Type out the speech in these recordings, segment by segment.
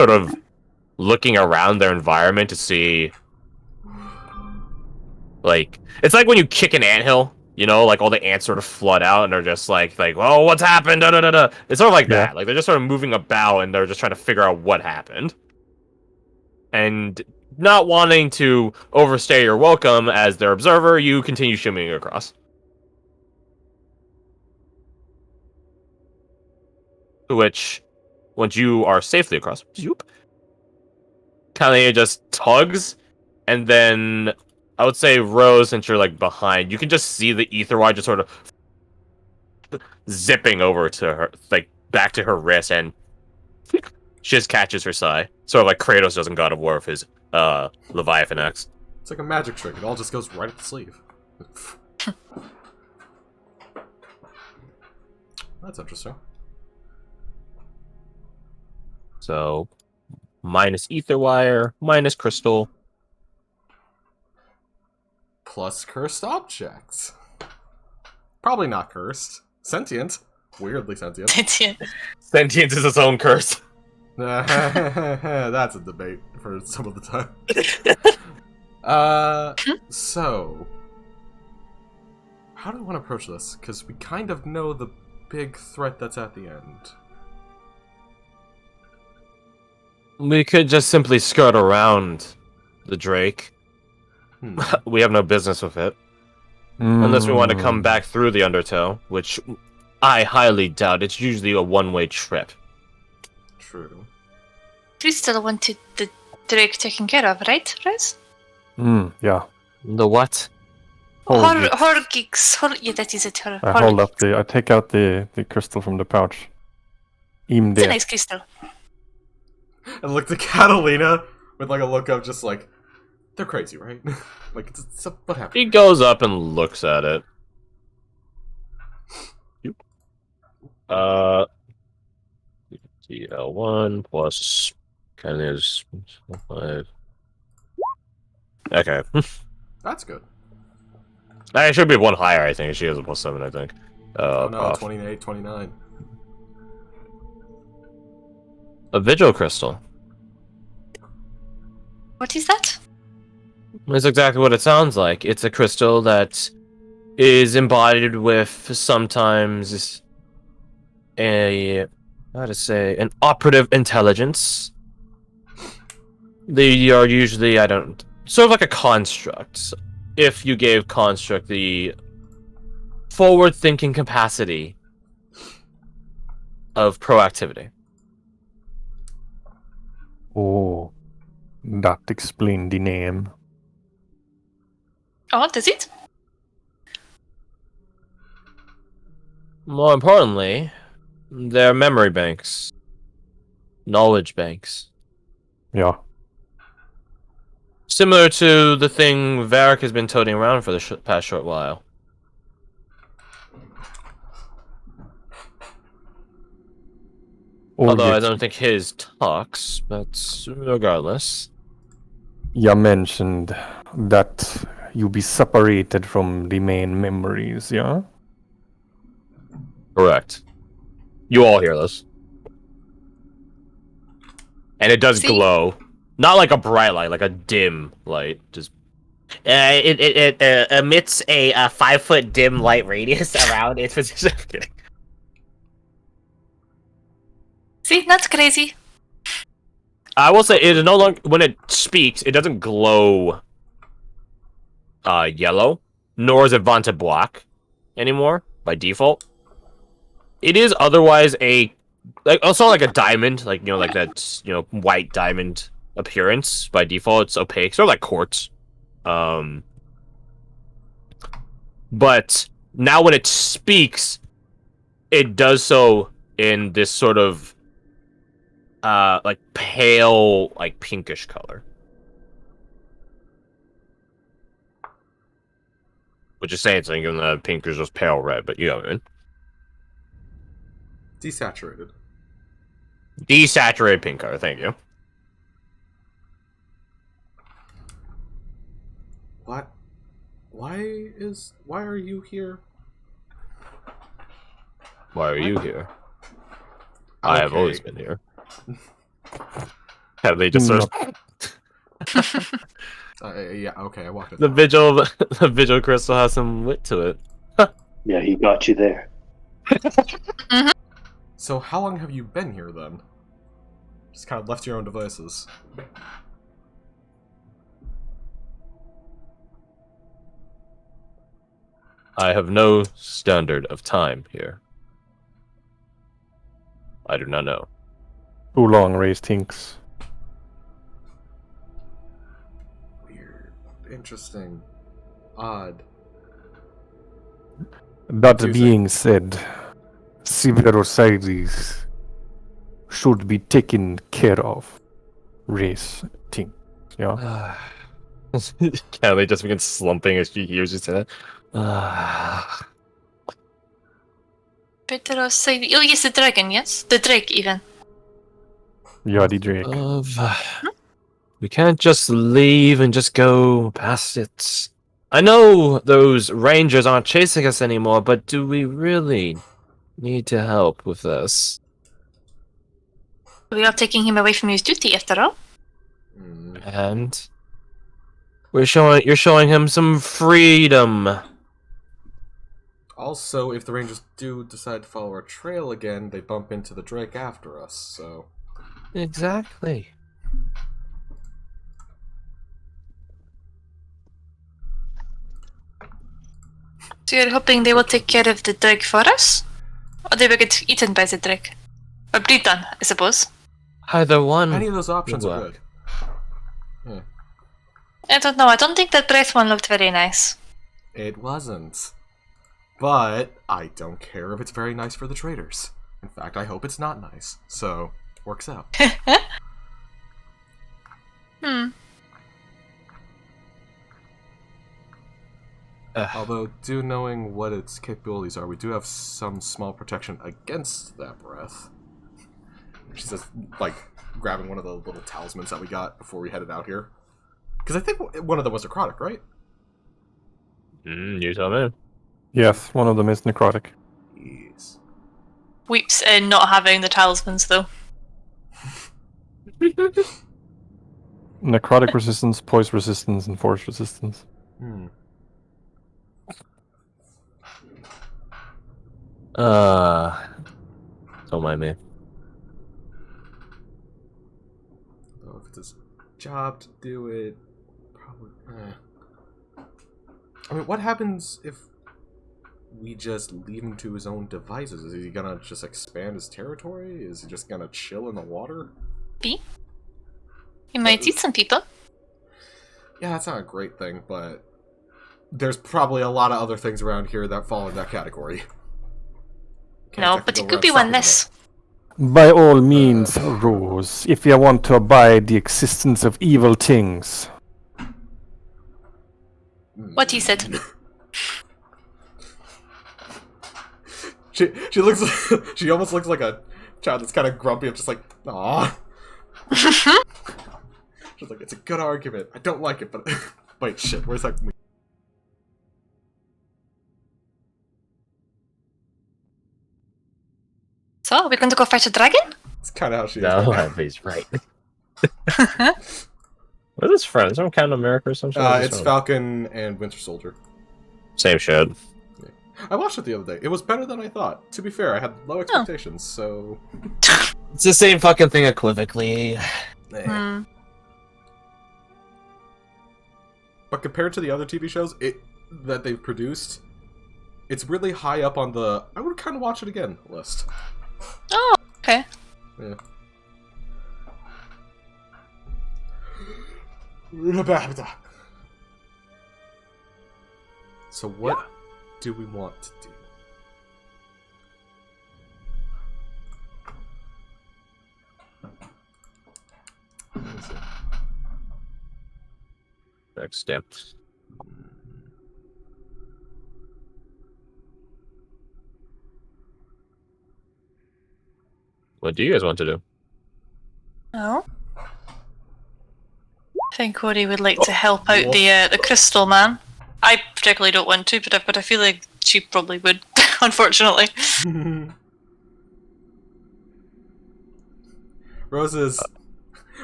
sort of looking around their environment to see, like, it's like when you kick an anthill, you know, like all the ants sort of flood out and they're just like, oh, what's happened? Da, da, da, da. It's sort of like that. Like they're just sort of moving about and they're just trying to figure out what happened. And not wanting to overstay your welcome as their observer, you continue shimmying across. Which, once you are safely across, kind of just tugs, and then I would say Rose, since you're like behind, you can just see the ether wire just sort of zipping over to her, like back to her wrist, and she just catches her sigh. Sort of like Kratos does in God of War with his Leviathan X. It's like a magic trick. It all just goes right up the sleeve. That's interesting. So, minus ether wire, minus crystal. Plus cursed objects. Probably not cursed. Sentient. Weirdly sentient. Sentience is its own curse. That's a debate for some of the time. So... how do I want to approach this? Because we kind of know the big threat that's at the end. We could just simply skirt around the Drake. We have no business with it. Unless we want to come back through the Undertow, which I highly doubt. It's usually a one-way trip. True. We still wanted the Drake taken care of, right, Rose? Yeah. The what? Horgix. Yeah, that is it. I take out the crystal from the pouch. It's a nice crystal. And look to Catalina with like a look of just like, they're crazy, right? Like, it's what happened? He goes up and looks at it. TL1 plus kind of is 5. Okay. That's good. It should be one higher, I think. She has a +7, I think. Oh no, 28, 29. A Vigil Crystal. What is that? It's exactly what it sounds like. It's a crystal that is embodied with sometimes an operative intelligence. They are usually, sort of like a construct. If you gave construct the forward-thinking capacity of proactivity. Oh, that explained the name. Oh, does it? More importantly, they're memory banks. Knowledge banks. Yeah. Similar to the thing Varric has been toting around for the past short while. Although I don't think his talks, but regardless. You mentioned that you be separated from the main memories, yeah? Correct. You all hear this. And it does glow. Not like a bright light, like a dim light. Just it emits a 5-foot dim light radius around its position. I'm kidding. See, that's crazy. I will say it is no longer, when it speaks, it doesn't glow yellow, nor is it vaunted black anymore by default. It is otherwise also like a diamond, like like that white diamond appearance by default. It's opaque, sort of like quartz. But now when it speaks, it does so in this sort of like pale, like pinkish color. Which is saying something, given that pink is just pale red, but you know what I mean. Desaturated. Desaturated pink color, thank you. What? Why are you here? Why are you here? I have always been here. Yeah, they just sort of Yeah, okay, I walked it. the down. vigil crystal has some wit to it. Yeah, he got you there. So how long have you been here then? Just kind of left to your own devices. I have no standard of time here. I do not know. Too long, Race Tinks. Weird. Interesting. Odd. That Confusing. being said, Severosides should be taken care of. Race Tinks. Yeah. Yeah, they just begin slumping as she hears you say that. Better say. Oh, yes, the dragon, yes? The drake, even. Yeah, the Drake. We can't just leave and just go past it. I know those rangers aren't chasing us anymore, but do we really need to help with this? We are taking him away from his duty, after all. And you're showing him some freedom. Also, if the Rangers do decide to follow our trail again, they bump into the Drake after us, so... Exactly. So you're hoping they will take care of the drake for us? Or they will get eaten by the drake? Or breed on, I suppose. Either one. Any of those options Good are luck. good. I don't know, I don't think that breath one looked very nice. It wasn't. But I don't care if it's very nice for the traders. In fact, I hope it's not nice. So, works out. Although, due knowing what its capabilities are, we do have some small protection against that breath. She says, like, grabbing one of the little talismans that we got before we headed out here. Because I think one of them was necrotic, right? You tell me. Yes, one of them is necrotic. Yes. Weeps in not having the talismans, though. Necrotic resistance, poise resistance, and force resistance. Don't mind me. Though if it's his job to do it, probably... I mean, what happens if we just leave him to his own devices? Is he gonna just expand his territory? Is he just gonna chill in the water? Be? You might eat some people. Yeah, that's not a great thing, but there's probably a lot of other things around here that fall in that category. No, but it could be one less. By all means, Rose, if you want to abide the existence of evil things. What he said. She looks she almost looks like a child that's kind of grumpy. I'm just like, aww. She's like, it's a good argument. I don't like it, but wait, shit, where's that? So, are we going to go fight a dragon? It's kind of how she is. No, right now. he's right. What is this from? Is it from Captain America or something? It's Falcon and Winter Soldier. Same shit. I watched it the other day. It was better than I thought. To be fair, I had low expectations, so... It's the same fucking thing equivocally. But compared to the other TV shows that they've produced, it's really high up on the I would kind of watch it again list. Oh, okay. Yeah. So what do we want to do? Next damn. What do you guys want to do? Oh. I think Cody would like to help out the crystal man. I particularly don't want to, but I feel like she probably would, unfortunately. Rose is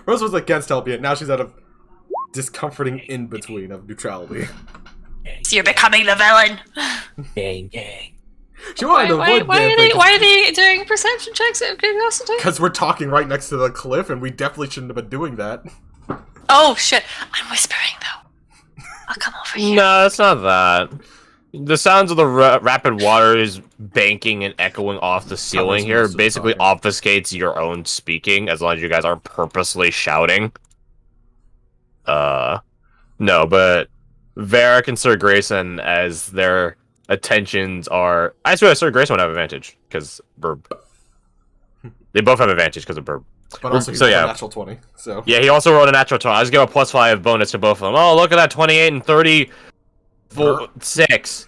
Rose was against helping it. Now she's out of discomforting in between of neutrality. So you're becoming the villain. Gang, gang. She wanted to avoid Why are they doing perception checks out of curiosity? Because we're talking right next to the cliff, and we definitely shouldn't have been doing that. Oh shit! I'm whispering though. I'll come over here. No, it's not that. The sounds of the rapid water is banking and echoing off the ceiling here most of the basically talking. obfuscates your own speaking, as long as you guys aren't purposely shouting. No, but Varric and Sir Grayson, as their attentions are... I swear Sir Grayson would have advantage, because Burb. They both have advantage because of Burb. But also, he's So, a yeah. natural 20, so... Yeah, he also rolled a natural 20. I just give a +5 bonus to both of them. Oh, look at that, 28 and 36.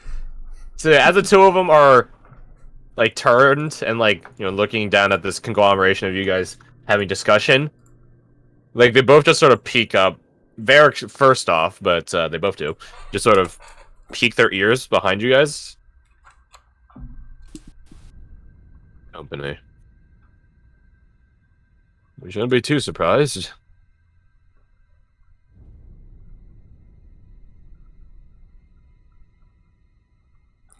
So as the two of them are, like, turned and, like, you know, looking down at this conglomeration of you guys having discussion, like, they both just sort of peek up. Varric first off, but they both do. Just sort of peek their ears behind you guys. Company. We shouldn't be too surprised.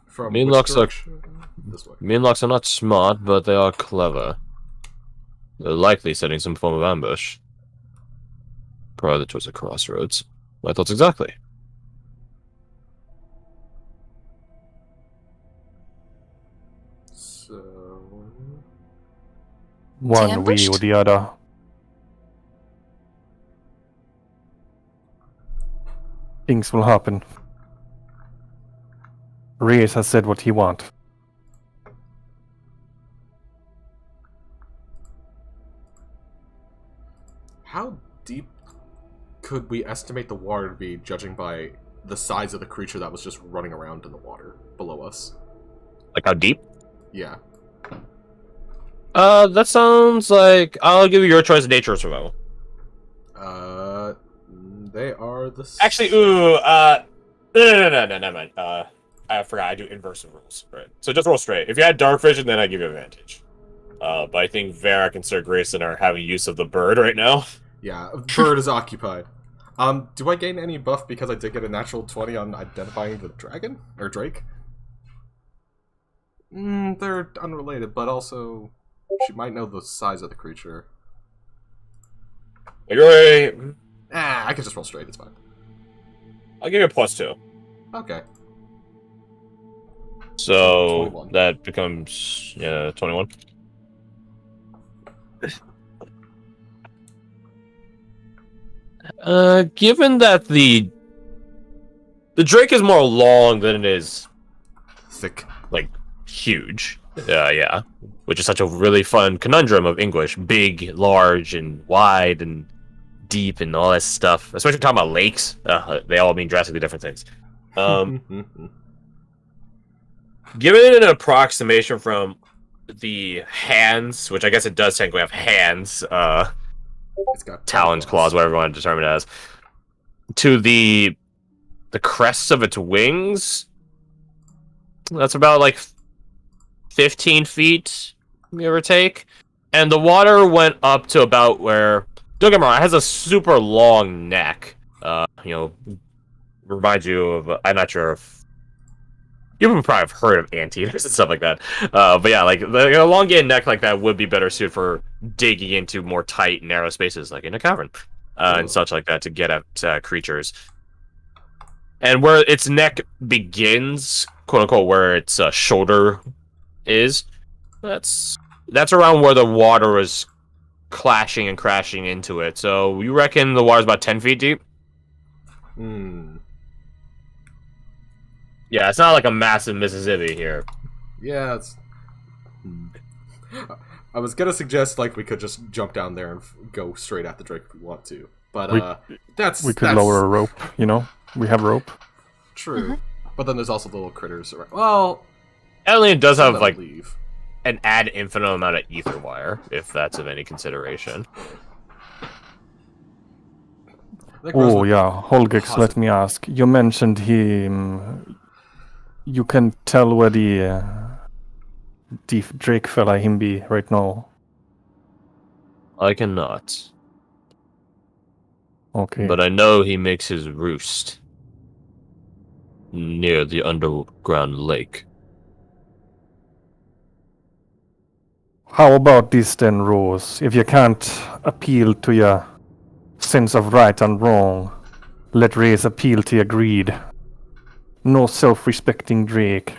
From Me and which Lux are- direction? This way. Minlocks are not smart, but they are clever. They're likely setting some form of ambush. Probably towards the crossroads. My thoughts exactly. So... One we ambushed? or the other. Things will happen. Reyes has said what he wants. How deep could we estimate the water to be, judging by the size of the creature that was just running around in the water below us? Like how deep? Yeah. That sounds like I'll give you your choice of nature or survival. They are the... Actually, no, never mind. I forgot I do inverse of rules. Right. So just roll straight. If you had dark vision, then I give you advantage. But I think Varric and Sir Grayson are having use of the bird right now. Yeah, bird is occupied. Do I gain any buff because I did get a natural 20 on identifying the dragon? Or Drake? They're unrelated, but also... She might know the size of the creature. You're I can just roll straight, it's fine. I'll give you a +2. Okay. So 21. that becomes 21. Given that the Drake is more long than it is Thick. like huge. Yeah. Which is such a really fun conundrum of English. Big, large, and wide, and deep, and all that stuff. Especially talking about lakes. They all mean drastically different things. Given an approximation from the hands, which I guess it does technically have hands, It's got talons, claws, whatever you want to determine it as, to the crests of its wings, that's about like 15 feet, give or take. And the water went up to about where, don't get me wrong, it has a super long neck. Reminds you of, I'm not sure if you would probably have heard of anteaters and stuff like that. But yeah, like the elongated neck like that would be better suited for digging into more tight, narrow spaces, like in a cavern, and such like that, to get at creatures. And where its neck begins, quote unquote, where its shoulder is, that's around where the water is clashing and crashing into it. So you reckon the water's about 10 feet deep? Yeah, it's not like a massive Mississippi here. Yeah, it's... I was gonna suggest, like, we could just jump down there and go straight at the Drake if we want to. But, We could lower a rope, you know? We have rope. True. But then there's also the little critters around. Well... Alien does have, like, leave. an ad infinite amount of ether wire, if that's of any consideration. Oh, yeah. Holgex, let me ask. You mentioned him... You can tell where the Drake fella him be right now. I cannot. Okay. But I know he makes his roost near the underground lake. How about this then, Rose? If you can't appeal to your sense of right and wrong, let Reyes appeal to your greed. No self-respecting Drake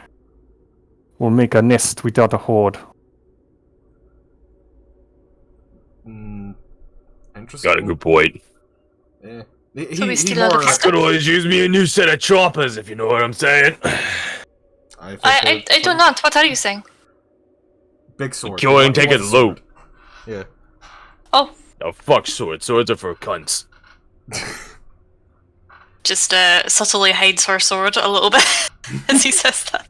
will make a nest without a hoard. Interesting. Got a good point. Eh. So we He steal all the more. pistol? Could always use me a new set of choppers, if you know what I'm saying. I do not. What are you saying? Big sword. Kill and He take wants it a low. sword. Yeah. Oh, Oh, fuck swords. Swords are for cunts. just subtly hides her sword a little bit as he says that.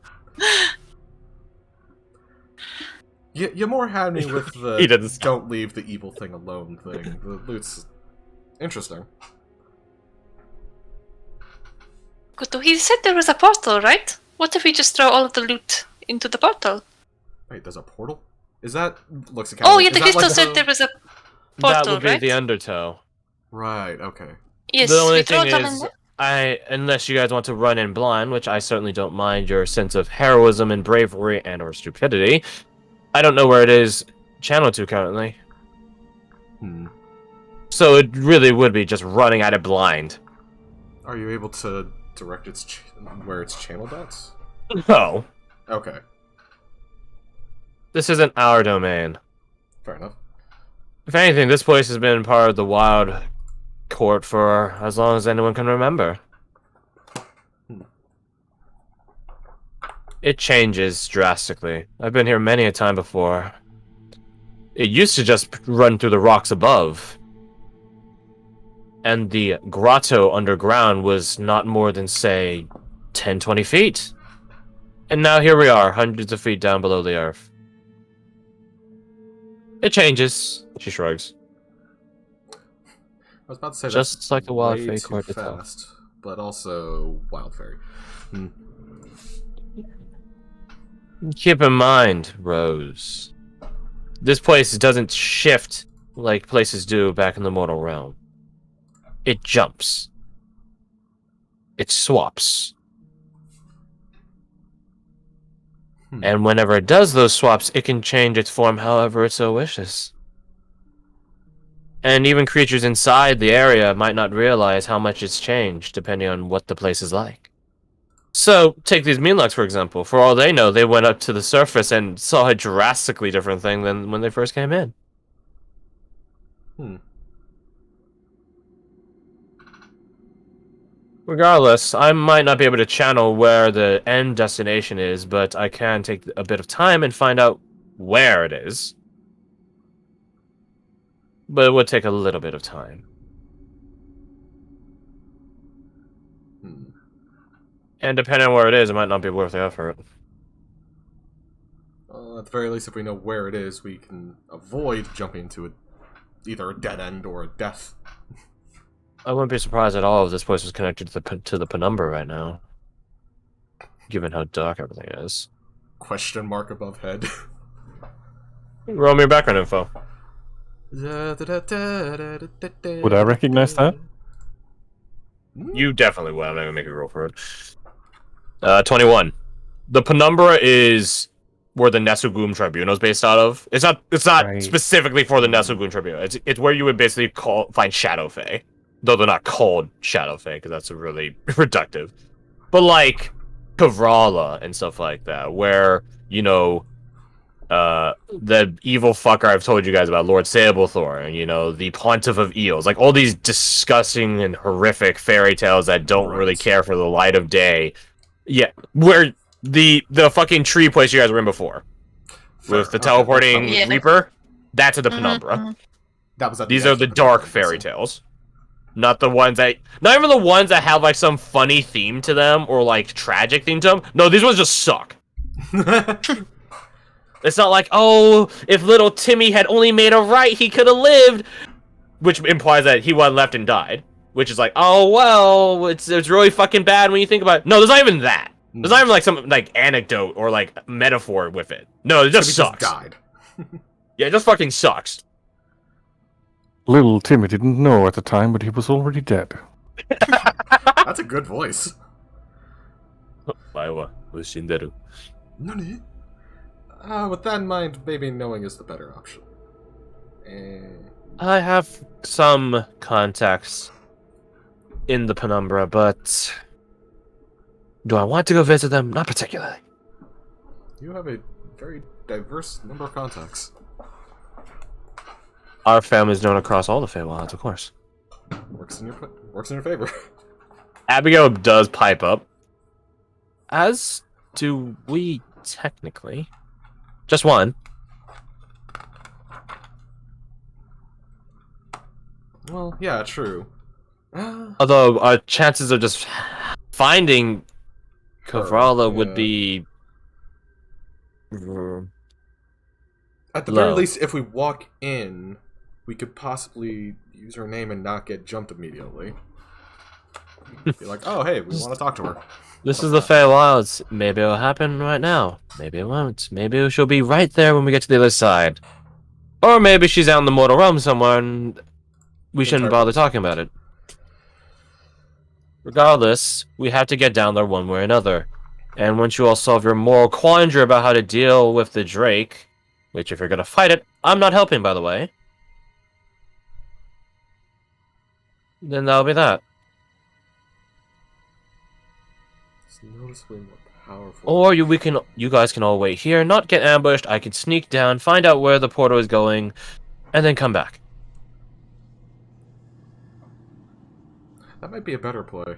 You more had me with the He doesn't. don't leave the evil thing alone thing. The loot's interesting. Good. He said there was a portal, right? What if we just throw all of the loot into the portal? Wait, there's a portal? Is that looks at Oh, yeah, is the that crystal like said the- there was a That portal, would be right? the undertow. Right, okay. Yes, The only we throw thing them in is, there. unless you guys want to run in blind, which I certainly don't mind your sense of heroism and bravery and or stupidity, I don't know where it is channeled to currently. So it really would be just running at it blind. Are you able to direct where it's channeled at? No, Okay, this isn't our domain. fair enough. If anything, this place has been part of the wild court for as long as anyone can remember. It changes drastically. I've been here many a time before. It used to just run through the rocks above. And the grotto underground was not more than, say, 10, 20 feet. And now here we are, hundreds of feet down below the earth. It changes, she shrugs. I was about to say Just that's like the wild way fairy too court itself. fast, but also wild fairy. Keep in mind, Rose, this place doesn't shift like places do back in the mortal realm. It jumps. It swaps. And whenever it does those swaps, it can change its form however it so wishes. And even creatures inside the area might not realize how much it's changed, depending on what the place is like. So, take these Meanlocks, for example. For all they know, they went up to the surface and saw a drastically different thing than when they first came in. Regardless, I might not be able to channel where the end destination is, but I can take a bit of time and find out where it is. But it would take a little bit of time. And depending on where it is, it might not be worth the effort. Well, at the very least, if we know where it is, we can avoid jumping into either a dead end or a death. I wouldn't be surprised at all if this place was connected to the penumbra right now. Given how dark everything is. Question mark above head. Roll me your background info. Would I recognize that? You definitely will. I'm not gonna make you roll for it. 21. The penumbra is where the Nesugum Tribunal is based out of. It's not Right. specifically for the Nesugum Tribunal. It's where you would basically find Shadow Fae. Though they're not called Shadow Fae, because that's really reductive. But like Kavrala and stuff like that, where, you know, the evil fucker I've told you guys about, Lord Sablethorn, you know, the Pontiff of Eels, like all these disgusting and horrific fairy tales that don't really care for the light of day. Yeah, where the fucking tree place you guys were in before, with the teleporting Yeah. Reaper, that's at the Penumbra. That was at These the are edge the of dark Penumbra, fairy so- tales. Not the ones that... Not even the ones that have, like, some funny theme to them, or, like, tragic theme to them. No, these ones just suck. It's not like, oh, if little Timmy had only made a right, he could have lived. Which implies that he went left and died. Which is like, oh, well, it's really fucking bad when you think about it. No, there's not even that. There's not even, like, some, like, anecdote or, like, metaphor with it. No, it just So he sucks. just died. Yeah, it just fucking sucks. Little Timmy didn't know at the time, but he was already dead. That's a good voice. Nani? With that in mind, maybe knowing is the better option. I have some contacts in the penumbra, but do I want to go visit them? Not particularly. You have a very diverse number of contacts. Our family's known across all the Feywilds, of course. Works in your favor. Abigail does pipe up. As do we, technically. Just one. Well, yeah, true. Although our chances of just finding Kavrala would yeah. be At the low. very least, if we walk in, we could possibly use her name and not get jumped immediately. Be like, oh, hey, we want to talk to her. This is the Feywilds. Maybe it'll happen right now. Maybe it won't. Maybe she'll be right there when we get to the other side. Or maybe she's out in the mortal realm somewhere and we shouldn't bother talking about it. Regardless, we have to get down there one way or another. And once you all solve your moral quandary about how to deal with the Drake, which if you're gonna fight it, I'm not helping, by the way, then that'll be that. It's noticeably more powerful. Or you guys can all wait here, not get ambushed. I can sneak down, find out where the portal is going, and then come back. That might be a better play.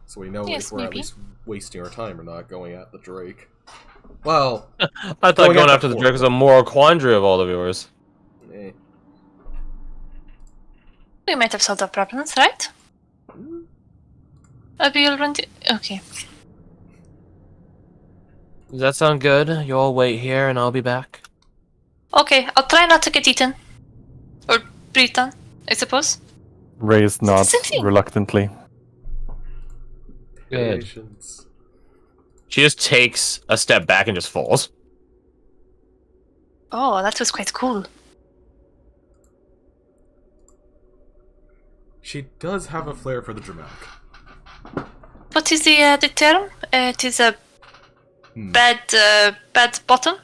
So we know Yes, if we're at maybe. least wasting our time or not going at the Drake. Well, I thought going after the Drake was a moral quandary of all the viewers. eh. We might have solved our problems, right? Abigail run okay. Does that sound good? You all wait here and I'll be back. Okay, I'll try not to get eaten. Or breathed on, I suppose. Raised nods Same thing. reluctantly. Good. Patience. She just takes a step back and just falls. Oh, that was quite cool. She does have a flair for the dramatic. What is the term? It is a bad bottom.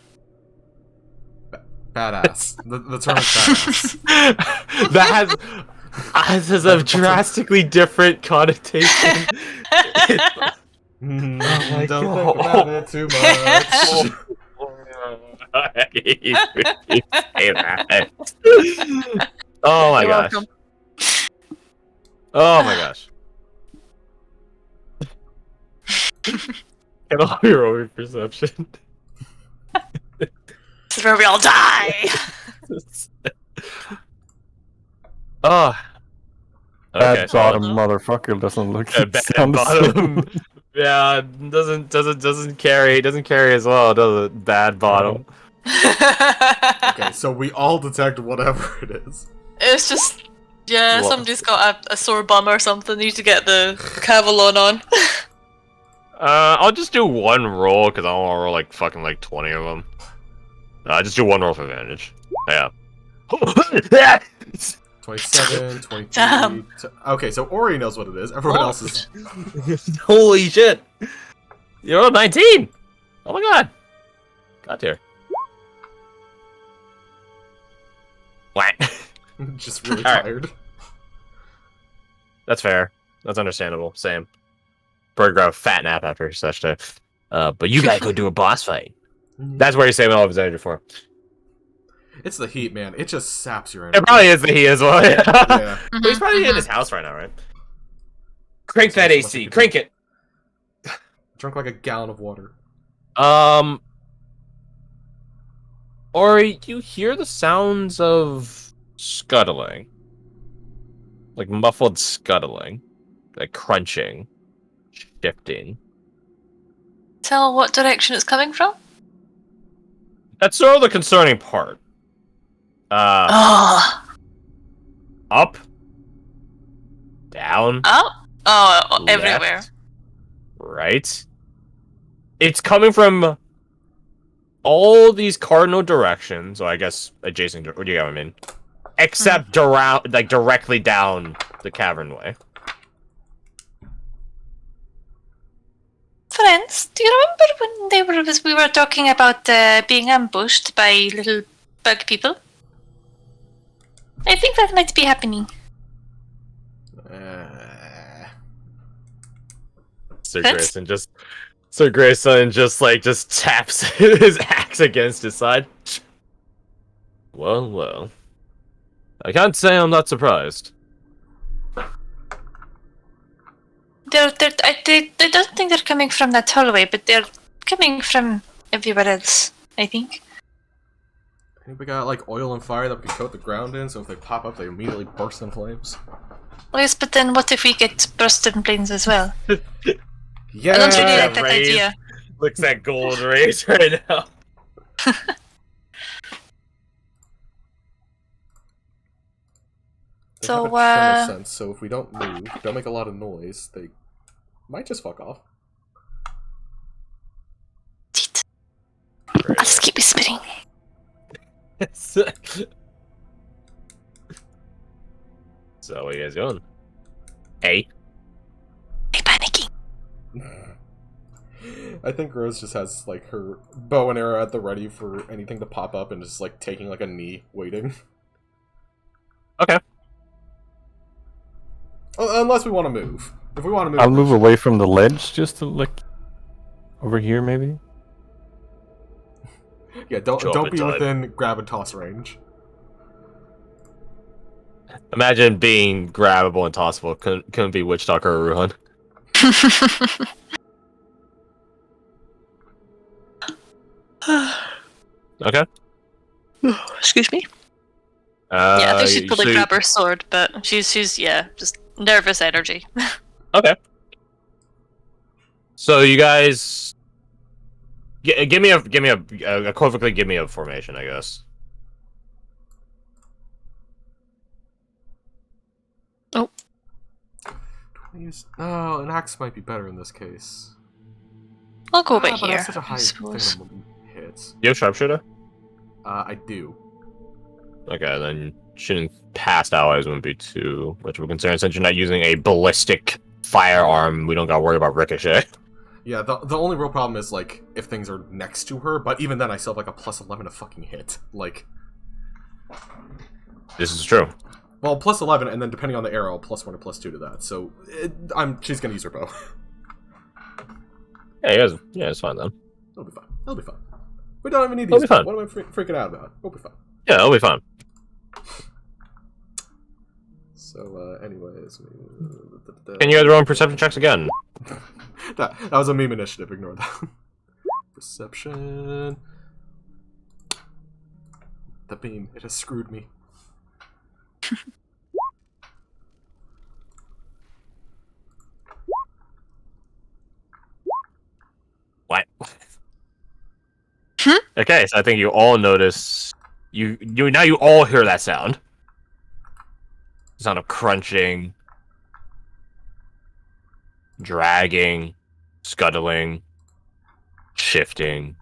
Badass. The term is badass. That has a drastically different connotation. Don't God. think about it too much. Say that. Oh my You're gosh. welcome. Oh my gosh. Can all your over perception? This is where we all die. Oh. Okay, Bad so bottom motherfucker doesn't look. bad sound the bottom. same. Yeah, doesn't carry as well, does it? Bad bottom. Okay, so we all detect whatever it is. It's just, yeah, What? somebody's got a sore bum or something. Need to get the Cavalon on. I'll just do one roll because I don't want to roll like fucking like 20 of them. Just do one roll for advantage. Yeah. 27, 23. Damn. Okay, so Ori knows what it is. Everyone else is. Holy shit! You rolled 19! Oh my god! Got here. What? Just really Alright. tired. That's fair. That's understandable. Same. Bird grab a fat nap after such day. But you gotta go do a boss fight. That's where he's saving all of his energy for. It's the heat, man. It just saps your energy. It probably is the he as well, yeah. Yeah. But he's probably in his house right now, right? Crank that That's AC. what Crank it. Drunk like a gallon of water. Ori, you hear the sounds of scuttling. Like muffled scuttling. Like crunching. Shifting. Tell what direction it's coming from? That's sort of the concerning part. Oh, Up. Down. up? Oh, left, everywhere. Right. It's coming from all these cardinal directions, or I guess adjacent. What do you got, I mean? except around, like directly down the cavern way. Friends, do you remember when we were talking about being ambushed by little bug people? I think that might be happening. Sir Grayson just taps his axe against his side. Well. I can't say I'm not surprised. I don't think they're coming from that hallway, but they're coming from everywhere else, I think. I think we got like oil and fire that we can coat the ground in, so if they pop up, they immediately burst in flames. Yes, but then what if we get burst in flames as well? Yeah, I don't really like that idea. Looks at gold rays right now. They have a ton of sense, so if we don't move, don't make a lot of noise, they might just fuck off. I'll just keep whispering. So what are you guys doing? Hey. I'm panicking. I think Rose just has like her bow and arrow at the ready for anything to pop up and just like taking like a knee, waiting. Okay. Unless we want to move. If we want to move, I'll move away from the ledge just to like over here maybe. Yeah, don't be within grab and toss range. Imagine being grabbable and tossable. Couldn't be Witch Talker or Ruhan. Okay. Excuse me. Yeah, I think she'd probably grab her sword, but she's just nervous energy. Okay. So you guys, give me a equivocally give me a formation, I guess. Oh. Oh, an axe might be better in this case. I'll go over But here. that's such a high I suppose. thing of hits. You have sharpshooter? I do. Okay, then shooting past allies wouldn't be too much of a concern since you're not using a ballistic firearm. We don't gotta worry about ricochet. Yeah, the only real problem is like if things are next to her, but even then I still have like a plus 11 to fucking hit. Like, This is true. well, plus 11, and then depending on the arrow, plus 1 or plus 2 to that. So she's gonna use her bow. Yeah, it's fine then. It'll be fine. It'll be fine. We don't even need It'll these. be fine. What am I freaking out about? It'll be fine. Yeah, it'll be fine. So, anyways, Can you guys roll perception checks again? that was a meme initiative. Ignore that. Perception. The beam. It has screwed me. What? Okay, so I think you all notice. You now you all hear that sound. The sound of crunching, dragging, scuttling, shifting.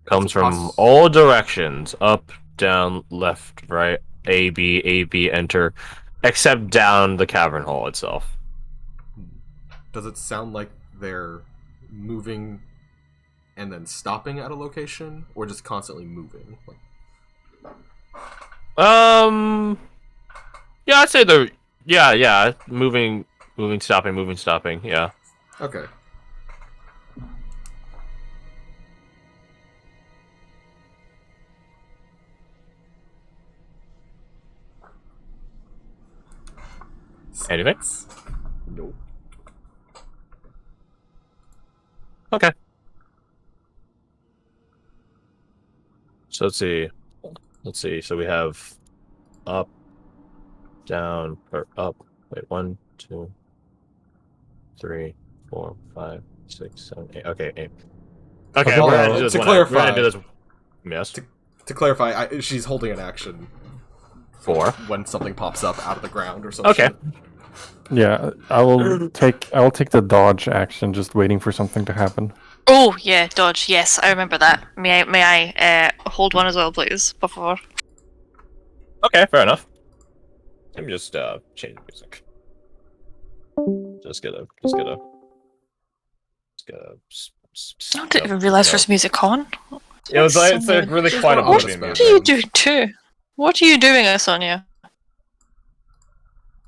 Comes from all directions. Up, down, left, right, A, B, enter. Except down the cavern hall itself. Does it sound like they're moving and then stopping at a location, or just constantly moving? Like... Yeah, I'd say they're... Yeah. Moving, stopping, yeah. Okay. Anything? Nope. Okay. So let's see. So we have up, down, or up. Wait, 1, 2, 3, 4, 5, 6, 7, 8. Okay, 8. Okay, Well, we're gonna do this to one. clarify- We're gonna do this. Yes. To clarify, she's holding an action 4. when something pops up out of the ground or something. Okay. Yeah, I will take the dodge action, just waiting for something to happen. Oh yeah, dodge. Yes, I remember that. May I hold one as well, please, por favor? Okay, fair enough. Let me just change the music. Just get a. I didn't even realize there's music on. It was like, it's a really quiet What oblivion What music. are you doing too? What are you doing, Sonia?